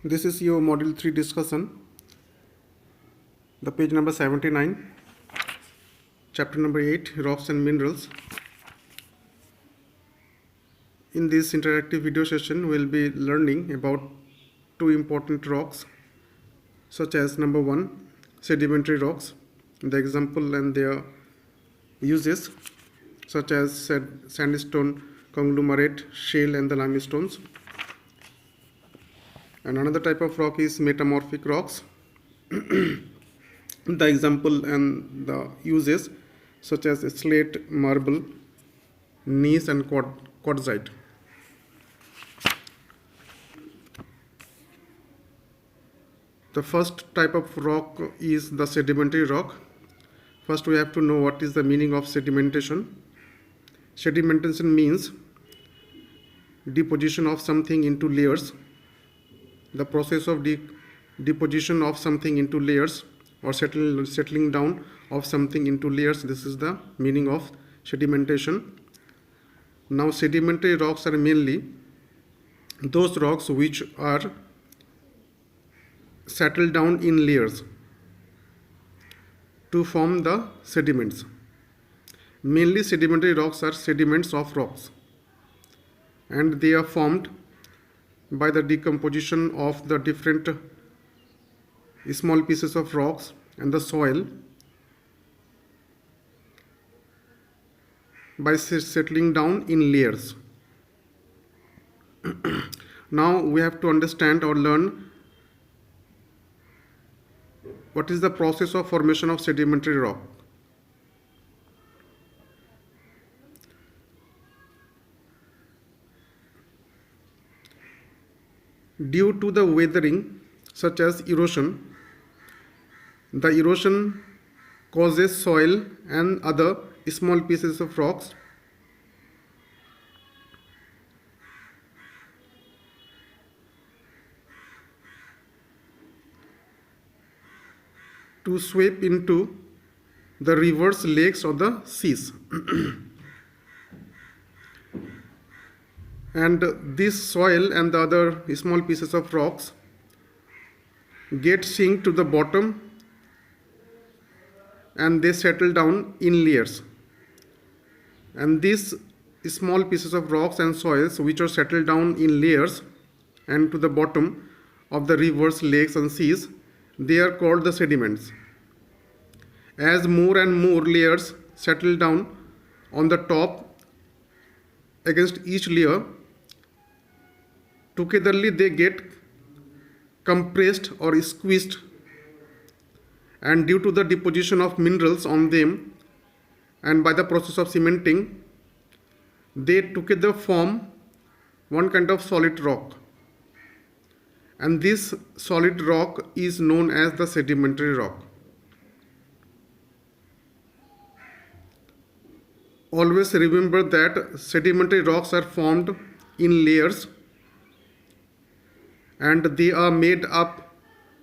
This is your Module 3 discussion, the page number 79, chapter number 8, Rocks and Minerals. In this interactive video session, we'll be learning about two important rocks, such as number 1, sedimentary rocks, the example and their uses, such as sandstone, conglomerate, shale, and the limestones. And another type of rock is metamorphic rocks. The example and the uses, such as slate, marble, gneiss, and quartzite. The first type of rock is the sedimentary rock. First, we have to know what is the meaning of sedimentation. Sedimentation means deposition of something into layers. The process of deposition of something into layers or settling down of something into layers. This is the meaning of sedimentation. Now, sedimentary rocks are mainly those rocks which are settled down in layers to form the sediments. Mainly sedimentary rocks are sediments of rocks, and they are formed by the decomposition of the different small pieces of rocks and the soil by settling down in layers. Now we have to understand or learn what is the process of formation of sedimentary rock. Due to the weathering, such as erosion, the erosion causes soil and other small pieces of rocks to sweep into the rivers, lakes, or the seas. And this soil and the other small pieces of rocks get sink to the bottom and they settle down in layers. And these small pieces of rocks and soils which are settled down in layers and to the bottom of the rivers, lakes, and seas, they are called the sediments. As more and more layers settle down on the top against each layer, togetherly they get compressed or squeezed, and due to the deposition of minerals on them and by the process of cementing, they together form one kind of solid rock, and this solid rock is known as the sedimentary rock. Always remember that sedimentary rocks are formed in layers, and they are made up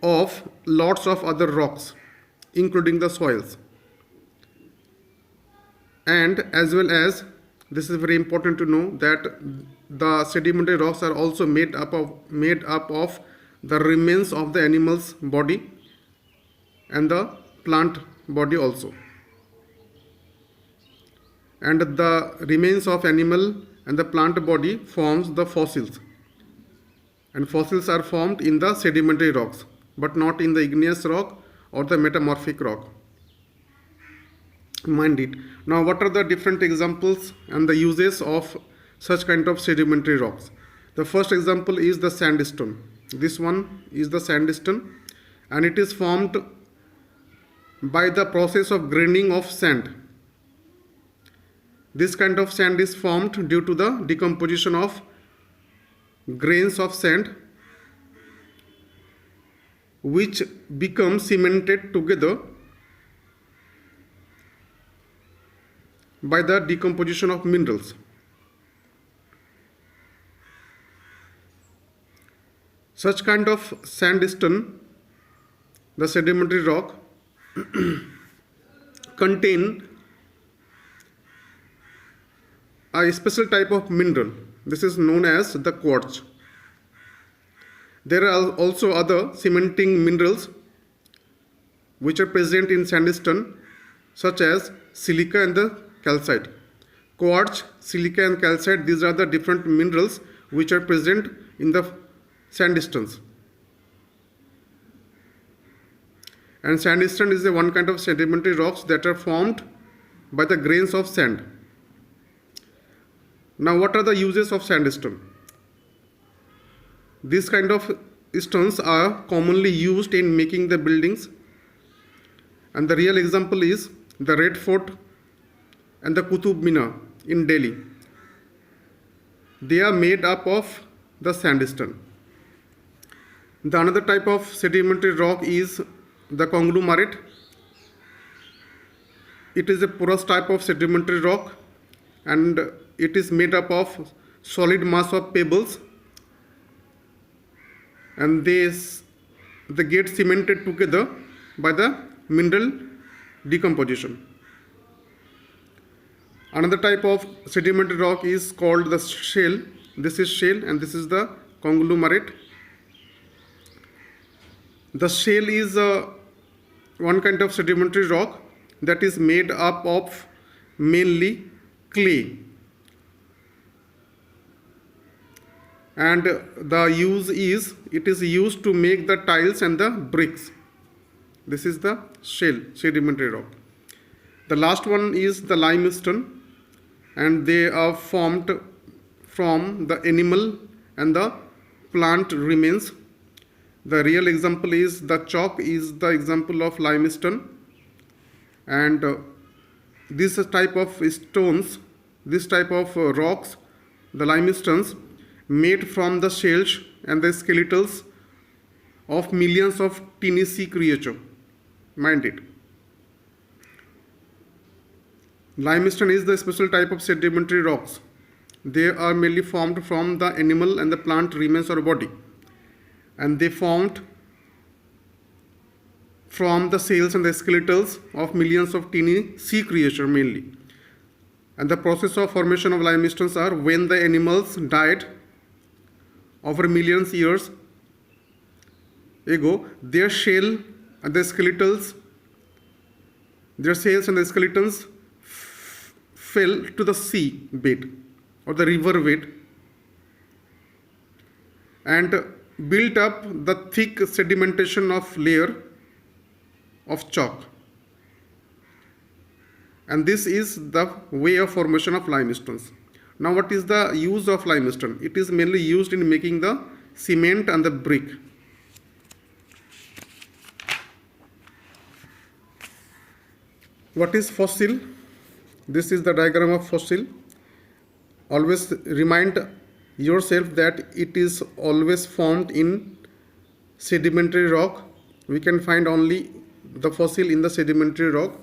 of lots of other rocks, including the soils. And as well as, this is very important to know, that the sedimentary rocks are also made up of the remains of the animal's body and the plant body also. And the remains of animal and the plant body forms the fossils. And fossils are formed in the sedimentary rocks, but not in the igneous rock or the metamorphic rock. Mind it. Now, what are the different examples and the uses of such kind of sedimentary rocks? The first example is the sandstone. This one is the sandstone, and it is formed by the process of graining of sand. This kind of sand is formed due to the decomposition of grains of sand, which become cemented together by the decomposition of minerals. Such kind of sandstone, the sedimentary rock, contain a special type of mineral. This is known as the quartz. There are also other cementing minerals which are present in sandstone, such as silica and the calcite. Quartz, silica and calcite, these are the different minerals which are present in the sandstones. And sandstone is one kind of sedimentary rocks that are formed by the grains of sand. Now, what are the uses of sandstone? These kind of stones are commonly used in making the buildings, and the real example is the Red Fort and the Qutub Minar in Delhi. They are made up of the sandstone. The another type of sedimentary rock is the conglomerate. It is a porous type of sedimentary rock, and it is made up of solid mass of pebbles, and they get cemented together by the mineral decomposition. Another type of sedimentary rock is called the shale. This is shale and this is the conglomerate. The shale is one kind of sedimentary rock that is made up of mainly clay. And the use is, it is used to make the tiles and the bricks. This is the shale, sedimentary rock. The last one is the limestone, and they are formed from the animal and the plant remains. The real example is the chalk is the example of limestone, and this type of stones, this type of rocks, the limestones, made from the shells and the skeletals of millions of tiny sea creatures. Mind it. Limestone is the special type of sedimentary rocks. They are mainly formed from the animal and the plant remains or body, and they formed from the shells and the skeletals of millions of tiny sea creatures mainly. And the process of formation of limestones are when the animals died over millions years ago, their shell and the skeletals, their shells and the skeletons fell to the sea bed or the river bed and built up the thick sedimentation of layer of chalk. And this is the way of formation of limestones. Now, what is the use of limestone? It is mainly used in making the cement and the brick. What is fossil? This is the diagram of fossil. Always remind yourself that it is always formed in sedimentary rock. We can find only the fossil in the sedimentary rock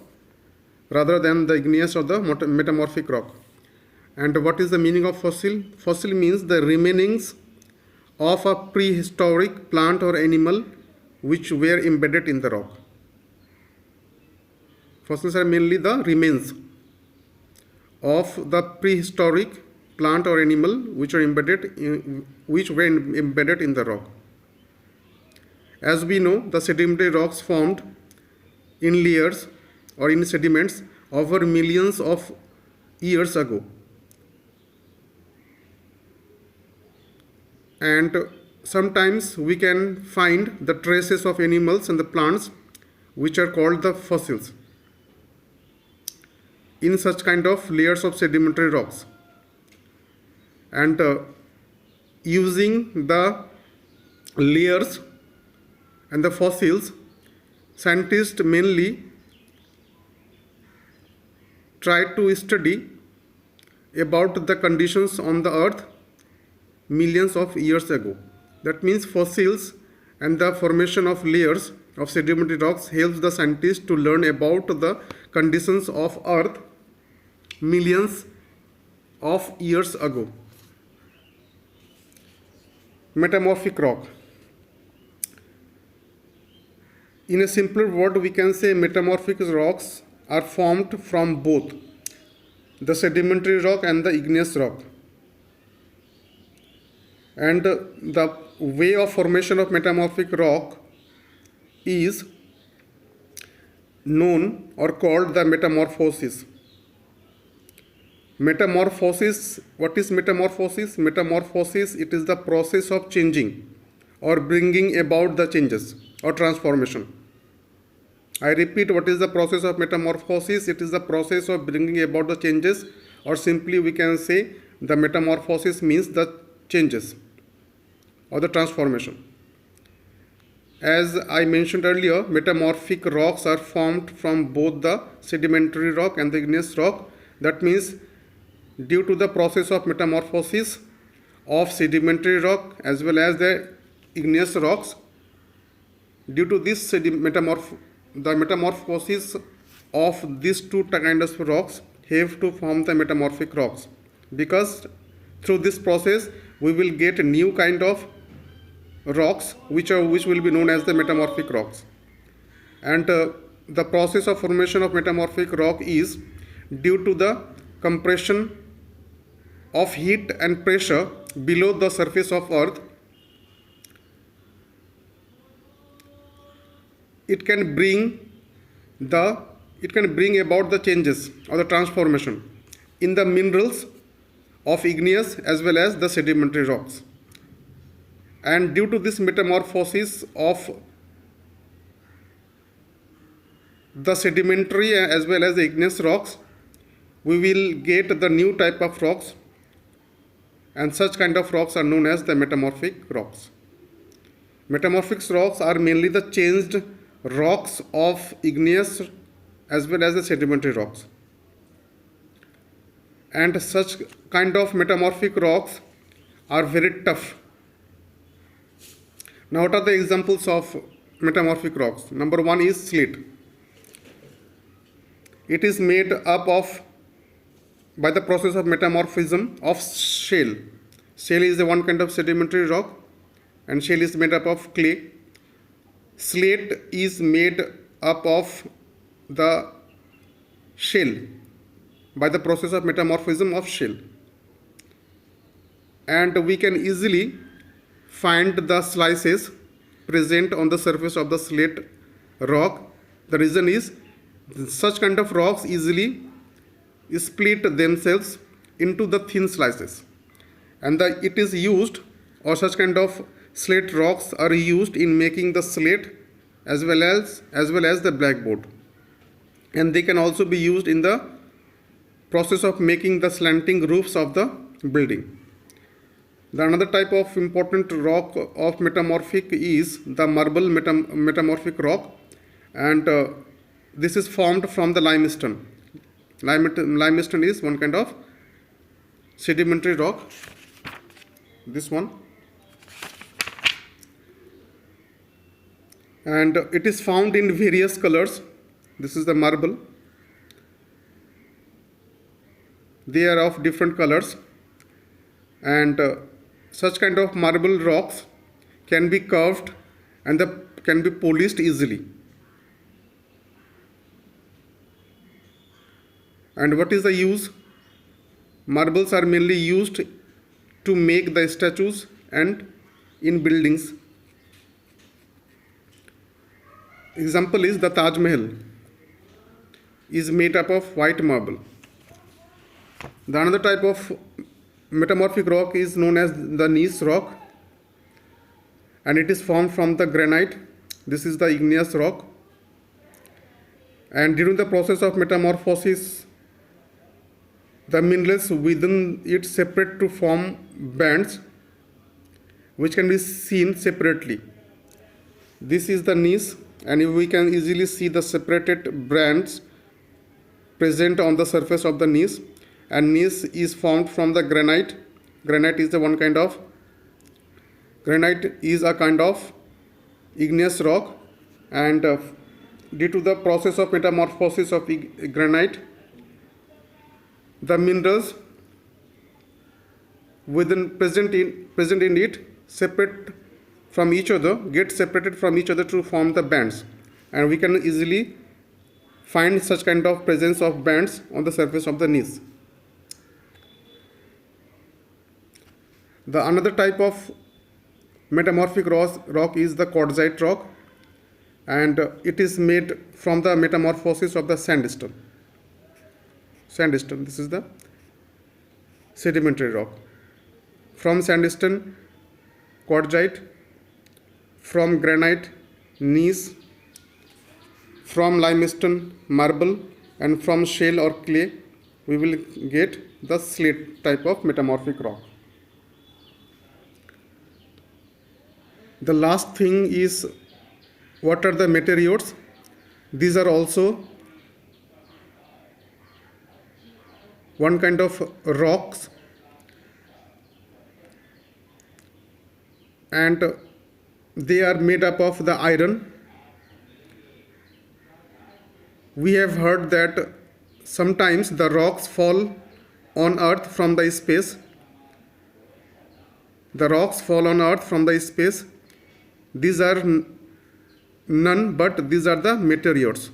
rather than the igneous or the metamorphic rock. And what is the meaning of fossil? Fossil means the remainings of a prehistoric plant or animal which were embedded in the rock. Fossils are mainly the remains of the prehistoric plant or animal which were embedded in the rock. As we know, the sedimentary rocks formed in layers or in sediments over millions of years ago. And sometimes we can find the traces of animals and the plants which are called the fossils in such kind of layers of sedimentary rocks. And using the layers and the fossils, scientists mainly try to study about the conditions on the earth millions of years ago. That means fossils and the formation of layers of sedimentary rocks helps the scientists to learn about the conditions of earth millions of years ago. Metamorphic rock. In a simpler word, we can say metamorphic rocks are formed from both the sedimentary rock and the igneous rock. And the way of formation of metamorphic rock is known or called the metamorphosis. Metamorphosis, what is metamorphosis? Metamorphosis, it is the process of changing or bringing about the changes or transformation. I repeat, what is the process of metamorphosis? It is the process of bringing about the changes, or simply we can say the metamorphosis means the changes or the transformation. As I mentioned earlier, metamorphic rocks are formed from both the sedimentary rock and the igneous rock. That means due to the process of metamorphosis of sedimentary rock as well as the igneous rocks, due to this the metamorphosis of these two kinds of rocks have to form the metamorphic rocks, because through this process we will get a new kind of rocks which will be known as the metamorphic rocks. And the process of formation of metamorphic rock is due to the compression of heat and pressure below the surface of earth. It can bring about the changes or the transformation in the minerals of igneous as well as the sedimentary rocks. And due to this metamorphosis of the sedimentary as well as the igneous rocks, we will get the new type of rocks, and such kind of rocks are known as the metamorphic rocks. Metamorphic rocks are mainly the changed rocks of igneous as well as the sedimentary rocks. And such kind of metamorphic rocks are very tough. Now, what are the examples of metamorphic rocks? Number one is slate. It is made up of by the process of metamorphism of shale. Shale is the one kind of sedimentary rock, and shale is made up of clay. Slate is made up of the shale by the process of metamorphism of shale. And we can easily find the slices present on the surface of the slate rock. The reason is such kind of rocks easily split themselves into the thin slices, and it is used, or such kind of slate rocks are used in making the slate as well as the blackboard, and they can also be used in the process of making the slanting roofs of the building. The another type of important rock of metamorphic is the marble metamorphic rock, and this is formed from the limestone. Limestone is one kind of sedimentary rock. This one, and it is found in various colors. This is the marble. They are of different colors, and such kind of marble rocks can be curved and can be polished easily. And what is the use? Marbles are mainly used to make the statues and in buildings. Example is the Taj Mahal is made up of white marble. The another type of metamorphic rock is known as the gneiss rock, and it is formed from the granite. This is the igneous rock, and during the process of metamorphosis, the minerals within it separate to form bands which can be seen separately. This is the gneiss, and we can easily see the separated bands present on the surface of the gneiss. And gneiss is formed from the granite. Granite is a kind of igneous rock, and due to the process of metamorphosis of granite, the minerals present in it get separated from each other to form the bands, and we can easily find such kind of presence of bands on the surface of the gneiss. The another type of metamorphic rock is the quartzite rock, and it is made from the metamorphosis of the sandstone. Sandstone, this is the sedimentary rock. From sandstone, quartzite, from granite, gneiss, from limestone, marble, and from shale or clay, we will get the slate type of metamorphic rock. The last thing is, what are the meteoroids? These are also one kind of rocks, and they are made up of the iron. We have heard that sometimes the rocks fall on earth from the space. The rocks fall on earth from the space. These are none but these are the meteoroids.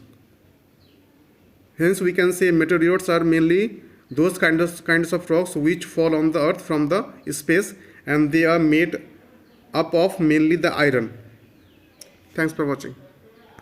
Hence we can say meteoroids are mainly those kinds of rocks which fall on the earth from the space, and they are made up of mainly the iron. Thanks for watching.